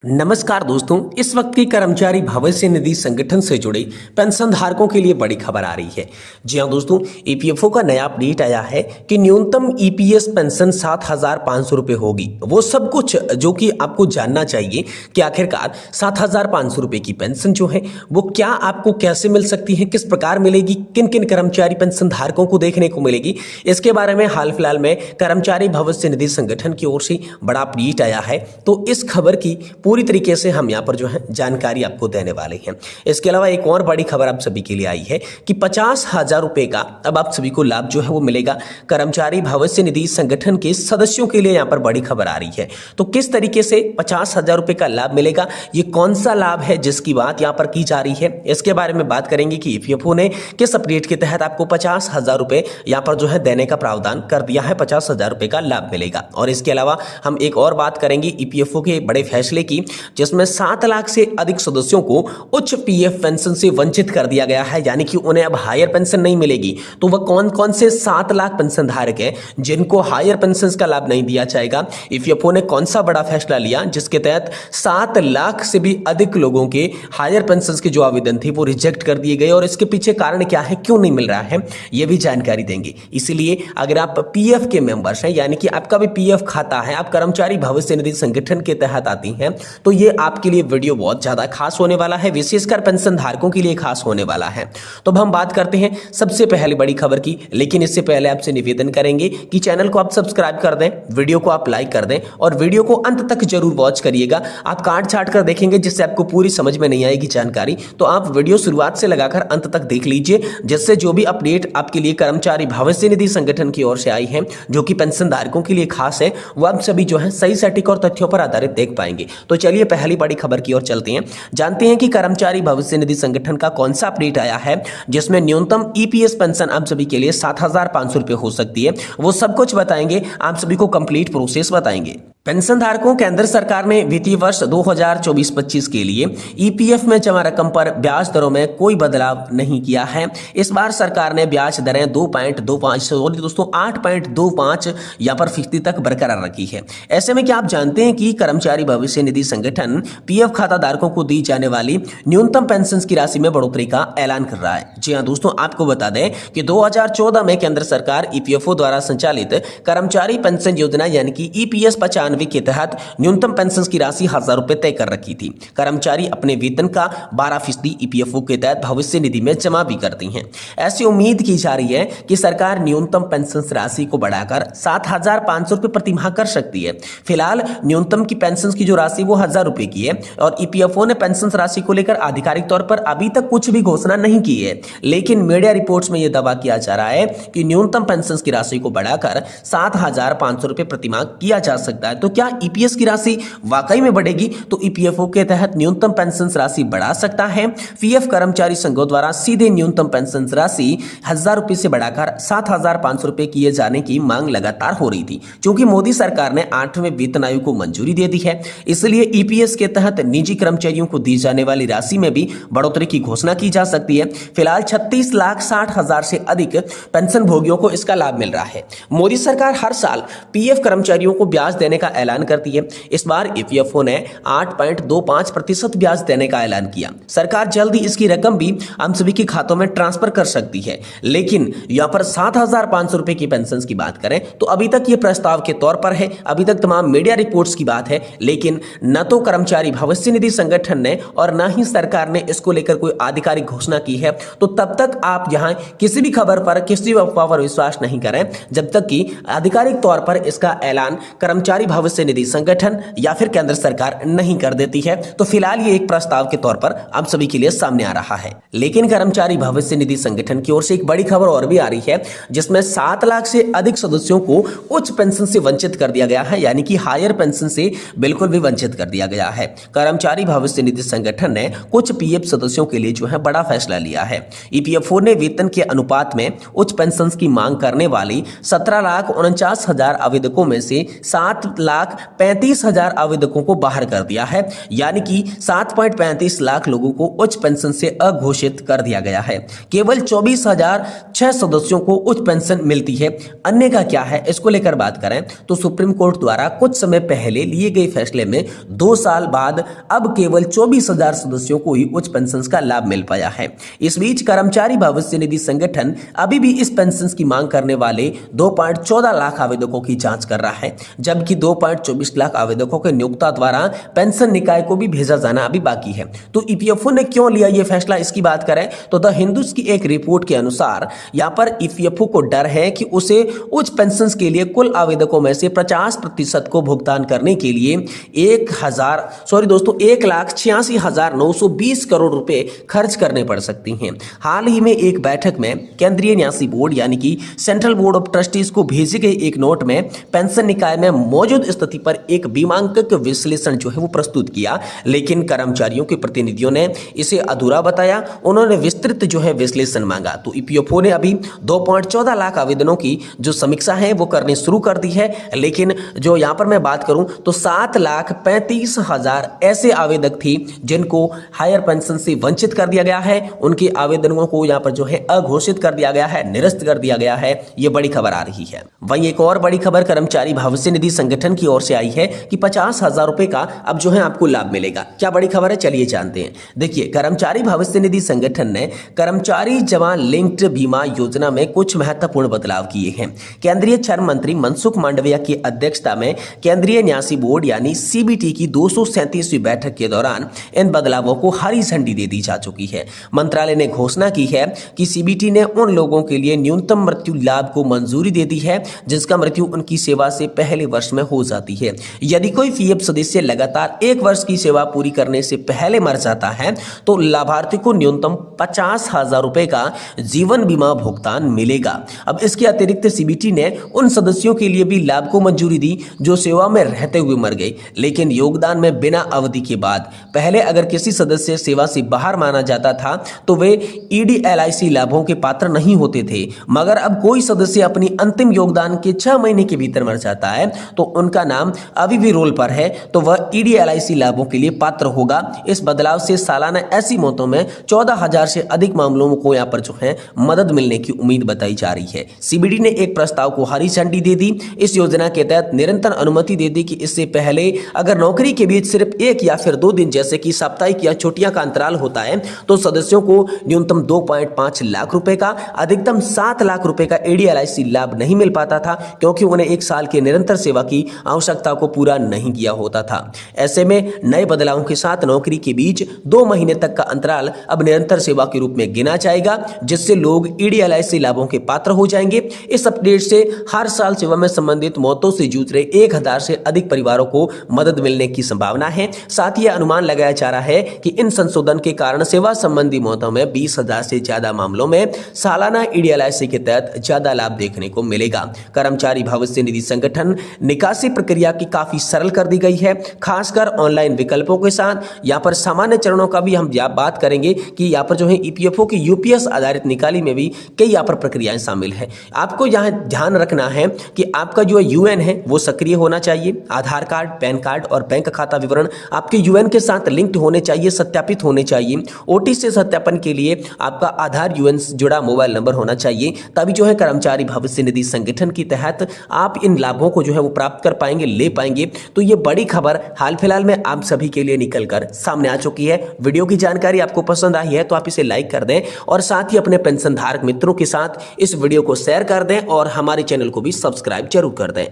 नमस्कार दोस्तों, इस वक्त की कर्मचारी भविष्य निधि संगठन से जुड़े पेंशन धारकों के लिए बड़ी खबर आ रही है। जी हां दोस्तों, ईपीएफओ का नया अपडेट आया है कि न्यूनतम ईपीएस पेंशन 7,500 रुपये होगी। वो सब कुछ जो कि आपको जानना चाहिए कि आखिरकार 7,500 रुपये की पेंशन जो है वो क्या आपको कैसे मिल सकती है, किस प्रकार मिलेगी, किन किन कर्मचारी पेंशन धारकों को देखने को मिलेगी, इसके बारे में हाल फिलहाल में कर्मचारी भविष्य निधि संगठन की ओर से बड़ा अपडेट आया है। तो इस खबर की पूरी तरीके से हम यहाँ पर जो है जानकारी आपको देने वाले हैं। इसके अलावा एक और बड़ी खबर आप सभी के लिए आई है कि 50,000 रुपये का अब आप सभी को लाभ जो है वो मिलेगा। कर्मचारी भविष्य निधि संगठन के सदस्यों के लिए यहाँ पर बड़ी खबर आ रही है। तो किस तरीके से 50,000 रुपये का लाभ मिलेगा, ये कौन सा लाभ है जिसकी बात यहाँ पर की जा रही है, इसके बारे में बात करेंगे कि ईपीएफओ ने किस अपडेट के तहत आपको 50,000 रुपये यहाँ पर जो है देने का प्रावधान कर दिया है। 50,000 रुपये का लाभ मिलेगा। और इसके अलावा हम एक और बात करेंगे ईपीएफओ के बड़े फैसले की, जिसमें 7 लाख से अधिक सदस्यों को उच्च पीएफ पेंशन से वंचित कर दिया गया है, यानी कि उन्हें अब हायर पेंशन नहीं मिलेगी। तो वह कौन कौन से 7 लाख पेंशन धारक हैं जिनको हायर पेंशन का लाभ नहीं दिया जाएगा। ईपीएफओ ने कौन सा बड़ा फैसला लिया जिसके तहत 7 लाख से भी अधिक लोगों के हायर पेंशन के जो आवेदन थे वो रिजेक्ट कर दिए गए, और इसके पीछे कारण क्या है, क्यों नहीं मिल रहा है, यह भी जानकारी देंगे। इसीलिए अगर आप पीएफ के मेंबर्स हैं, यानी कि आपका भी पीएफ खाता है, आप कर्मचारी भविष्य निधि संगठन के तहत आती हैं, तो ये आपके लिए वीडियो बहुत ज्यादा खास होने वाला है, विशेषकर पेंशन धारकों के लिए खास होने वाला है। तो अब हम बात करते हैं सबसे पहले बड़ी खबर की, लेकिन इससे पहले आपसे निवेदन करेंगे कि चैनल को आप सब्सक्राइब कर दें, वीडियो को आप लाइक कर दें और वीडियो को अंत तक जरूर वॉच करिएगा। आप काट छाट कर देखेंगे जिससे आपको पूरी समझ में नहीं आएगी जानकारी, तो आप वीडियो शुरुआत से लगाकर अंत तक देख लीजिए, जिससे जो भी अपडेट आपके लिए कर्मचारी भविष्य निधि संगठन की ओर से आई है जो कि पेंशन धारकों के लिए खास है, वो आप सभी जो है सही सटीक और तथ्यों पर आधारित देख पाएंगे। तो चलिए पहली बड़ी खबर की ओर चलते हैं, जानते हैं कि कर्मचारी भविष्य निधि संगठन का कौन सा अपडेट आया है जिसमें न्यूनतम ईपीएस पेंशन आप सभी के लिए 7,500 रुपये हो सकती है। वो सब कुछ बताएंगे, आप सभी को कंप्लीट प्रोसेस बताएंगे। पेंशन धारकों केंद्र सरकार ने वित्तीय वर्ष 2024-25 के लिए ईपीएफ में जमा रकम पर ब्याज दरों में कोई बदलाव नहीं किया है। इस बार सरकार ने ब्याज दरें 8.25 यहाँ पर फीसदी तक बरकरार रखी है। ऐसे में क्या आप जानते हैं कि कर्मचारी भविष्य निधि संगठन पीएफ खाता धारकों को दी जाने वाली न्यूनतम पेंशन की राशि में बढ़ोतरी का ऐलान कर रहा है। जी हाँ दोस्तों, आपको बता दें कि 2014 में केंद्र सरकार ईपीएफओ द्वारा संचालित कर्मचारी पेंशन योजना यानी कि ईपीएस 95 के तहत न्यूनतम पेंशन की राशि 1,000 रुपए तय कर रखी थी। कर्मचारी अपने वेतन का 12% ईपीएफओ के तहत भविष्य निधि में जमा भी करती हैं। ऐसी उम्मीद की जा रही है कि सरकार न्यूनतम पेंशन राशि को बढ़ाकर 7,500 रुपए प्रति माह कर सकती है। फिलहाल न्यूनतम की पेंशन की जो राशि वो 1,000 रुपए की है, और ईपीएफओ ने पेंशन राशि को लेकर आधिकारिक तौर पर अभी तक कुछ भी घोषणा नहीं की है, लेकिन मीडिया रिपोर्ट्स में यह दावा किया जा रहा है कि न्यूनतम पेंशन की राशि को बढ़ाकर 7,500 रुपए प्रति माह किया जा सकता है। तो क्या ईपीएस की राशि वाकई में बढ़ेगी? तो ईपीएफओ के तहत न्यूनतम पेंशन राशि बढ़ा सकता है। पीएफ कर्मचारी संघों द्वारा सीधे न्यूनतम पेंशन राशि 1,000 रुपए से बढ़ाकर 7,500 रुपए किए जाने की मांग लगातार हो रही थी, क्योंकि मोदी सरकार ने 8वें वेतन आयोग को मंजूरी दे दी है। इसलिए ईपीएस के तहत निजी कर्मचारियों को दी जाने वाली राशि में भी बढ़ोतरी की घोषणा की जा सकती है। फिलहाल 36,60,000 से अधिक पेंशन भोगियों को इसका लाभ मिल रहा है। मोदी सरकार हर साल पीएफ कर्मचारियों को ब्याज देने का ऐलान करती है। इस बार ईपीएफओ ने 8.25% ब्याज देने का ऐलान किया। सरकार जल्दी इसकी रकम भी हम सभी के खातों में ट्रांसफर कर सकती है, लेकिन यहां पर 7,500 रुपए की पेंशन की बात करें तो अभी तक यह प्रस्ताव के तौर पर है, अभी तक तमाम मीडिया रिपोर्ट्स की बात है, लेकिन न तो कर्मचारी भविष्य निधि संगठन ने और न ही सरकार ने इसको लेकर कोई आधिकारिक घोषणा की है। तो तब तक आप यहां किसी भी खबर पर, किसी भी अफवाह पर विश्वास नहीं करें जब तक कि आधिकारिक तौर पर इसका ऐलान कर्मचारी भविष्य निधि संगठन या फिर केंद्र सरकार नहीं कर देती है। तो फिलहाल ये एक प्रस्ताव के तौर पर आप सभी के लिए सामने आ रहा है, लेकिन कर्मचारी भविष्य निधि संगठन की ओर से एक बड़ी खबर और भी आ रही है, जिसमें 7 लाख से अधिक सदस्यों को उच्च पेंशन से वंचित कर दिया गया है, यानी कि हायर पेंशन से बिल्कुल भी वंचित कर दिया गया है। कर्मचारी भविष्य निधि संगठन ने कुछ पीएफ सदस्यों के लिए जो है बड़ा फैसला लिया है। ईपीएफओ ने वेतन के अनुपात में उच्च पेंशन की मांग करने वाली 17,49,000 आवेदकों में से 7,35,000 आवेदकों को बाहर कर दिया है, यानी कि 7.35 लाख लोगों को उच्च पेंशन से अघोषित कर दिया गया है। केवल 24,006 सदस्यों को उच्च पेंशन मिलती है। अन्य का क्या है, इसको लेकर बात करें तो सुप्रीम कोर्ट द्वारा कुछ समय पहले लिए गए फैसले में 2 साल बाद अब केवल 24,000 सदस्यों को ही उच्च पेंशन का लाभ मिल पाया है। इस बीच कर्मचारी भविष्य निधि संगठन अभी भी इस पेंशन की मांग करने वाले 2.14 लाख आवेदकों की जांच कर रहा है, जबकि 2.24 लाख आवेदकों के नियोक्ता द्वारा पेंशन निकाय को भी भेजा जाना अभी बाकी है। तो ईपीएफओ ने क्यों लिया यह फैसला, इसकी बात करें तो द हिंदुज की एक रिपोर्ट के अनुसार यहां पर ईपीएफओ को डर है कि उसे उच्च पेंशन के लिए कुल आवेदकों में से 50% को भुगतान करने के लिए 1,86,920 करोड़ रुपए खर्च करने पड़ सकती हैं। हाल ही में एक बैठक में केंद्रीय न्यासी बोर्ड यानी कि सेंट्रल बोर्ड ऑफ ट्रस्टीज को भेजे गए एक नोट में पेंशन निकाय में मौजूद स्थिति पर एक बीमांकक विश्लेषण जो है वो प्रस्तुत किया, लेकिन कर्मचारियों के प्रतिनिधियों ने इसे अधूरा बताया। उन्होंने विस्तृत जो है विश्लेषण मांगा। तो ईपीएफओ ने अभी 2.14 लाख आवेदनों की जो समीक्षा है वो करनी शुरू कर दी है, लेकिन जो यहाँ पर मैं बात करूं तो 7,35,000 ऐसे आवेदक थी जिनको हायर पेंशन से वंचित कर दिया गया है। उनके आवेदनों को यहाँ पर जो है अघोषित कर दिया गया है, निरस्त कर दिया गया है। ये बड़ी खबर आ रही है। वहीं एक और बड़ी खबर कर्मचारी भविष्य निधि संगठन की ओर से आई है कि 50,000 रुपए का अब जो है आपको लाभ मिलेगा। क्या बड़ी खबर है, चलिए जानते हैं। देखिए, कर्मचारी भविष्य निधि संगठन ने कर्मचारी जमा लिंक्ड बीमा योजना में कुछ महत्वपूर्ण बदलाव किए हैं। केंद्रीय श्रम मंत्री मनसुख मांडविया की अध्यक्षता में केंद्रीय न्यासी बोर्ड यानी सीबीटी की 237वीं बैठक के दौरान इन बदलावों को हरी झंडी दे दी जा चुकी है। मंत्रालय ने घोषणा की है कि सीबीटी ने उन लोगों के लिए न्यूनतम मृत्यु लाभ को मंजूरी दे दी है जिसका मृत्यु उनकी सेवा से पहले वर्ष में हो जाती है। यदि कोई पीएफ सदस्य लगातार 1 वर्ष की सेवा पूरी करने से पहले मर जाता है तो लाभार्थी को न्यूनतम 50,000 रुपए का जीवन बीमा भुगतान मिलेगा। अब इसके अतिरिक्त सीबीटी ने उन सदस्यों के लिए भी लाभ को मंजूरी दी जो सेवा में रहते हुए मर गए, लेकिन योगदान में बिना अवधि के बाद। पहले अगर किसी सदस्य सेवा से बाहर माना जाता था तो वे ईडीएलआईसी लाभों के पात्र नहीं होते थे, मगर अब कोई सदस्य अपनी अंतिम योगदान के 6 महीने के भीतर मर जाता है तो उनका नाम अभी भी रोल पर है तो वह ईडीएलआईसी लाभों के लिए पात्र होगा। इस बदलाव से सालाना ऐसी मौतों में 14,000 से अधिक मामलों को यहाँ पर जो है मदद मिलने की उम्मीद बताई जा रही है। सीबीडी ने एक प्रस्ताव को हरी झंडी दे दी। इस योजना के तहत निरंतर अनुमति दे दी कि इससे पहले अगर नौकरी के बीच सिर्फ 1 या फिर 2 दिन जैसे कि साप्ताहिक या छुट्टियां का अंतराल होता है तो सदस्यों को न्यूनतम 2.5 लाख रुपए का, अधिकतम 7 लाख रुपए का ईडीएलआईसी लाभ नहीं मिल पाता था क्योंकि उन्हें 1 साल के निरंतर सेवा की आवश्यकता को पूरा नहीं किया होता था। ऐसे में नए बदलावों के साथ नौकरी के बीच 2 महीने तक का अंतराल अब निरंतर सेवा के रूप में गिना जाएगा, जिससे लोग ईडीएलआईसी लाभों के पात्र हो जाएंगे। इस अपडेट से हर साल सेवा में संबंधित मौतों से जूझ रहे 1,000 से अधिक परिवारों को मदद मिलने की संभावना है। साथ ही अनुमान लगाया जा रहा है कि इन संशोधन के कारण सेवा संबंधी मौतों में 20,000 से ज्यादा मामलों में सालाना ईडीएलआईसी के तहत ज्यादा लाभ देखने को मिलेगा। कर्मचारी भविष्य निधि संगठन निकासी प्रक्रिया की काफी सरल कर दी गई है, खासकर ऑनलाइन विकल्पों के साथ। यहाँ पर सामान्य चरणों का भी हम बात करेंगे कि यहाँ पर जो है ईपीएफओ की यूपीएस आधारित निकाली में भी कई यहाँ पर प्रक्रियाएं शामिल है। आपको यहाँ ध्यान रखना है कि आपका जो यूएन है वो सक्रिय होना चाहिए। आधार कार्ड, पैन कार्ड और बैंक खाता विवरण आपके यूएन के साथ लिंक्ड होने चाहिए, सत्यापित होने चाहिए। ओटीपी से सत्यापन के लिए आपका आधार यूएन से जुड़ा मोबाइल नंबर होना चाहिए, तभी जो है कर्मचारी भविष्य निधि संगठन के तहत आप इन लाभों को जो है वो प्राप्त कर पाएंगे, ले पाएंगे। तो ये बड़ी खबर हाल फिलहाल में आप सभी के लिए निकलकर सामने आ चुकी है। वीडियो की जानकारी आपको पसंद आई है तो आप इसे लाइक कर दें और साथ ही अपने पेंशन धारक मित्रों के साथ इस वीडियो को शेयर कर दें और हमारे चैनल को भी सब्सक्राइब जरूर कर दें।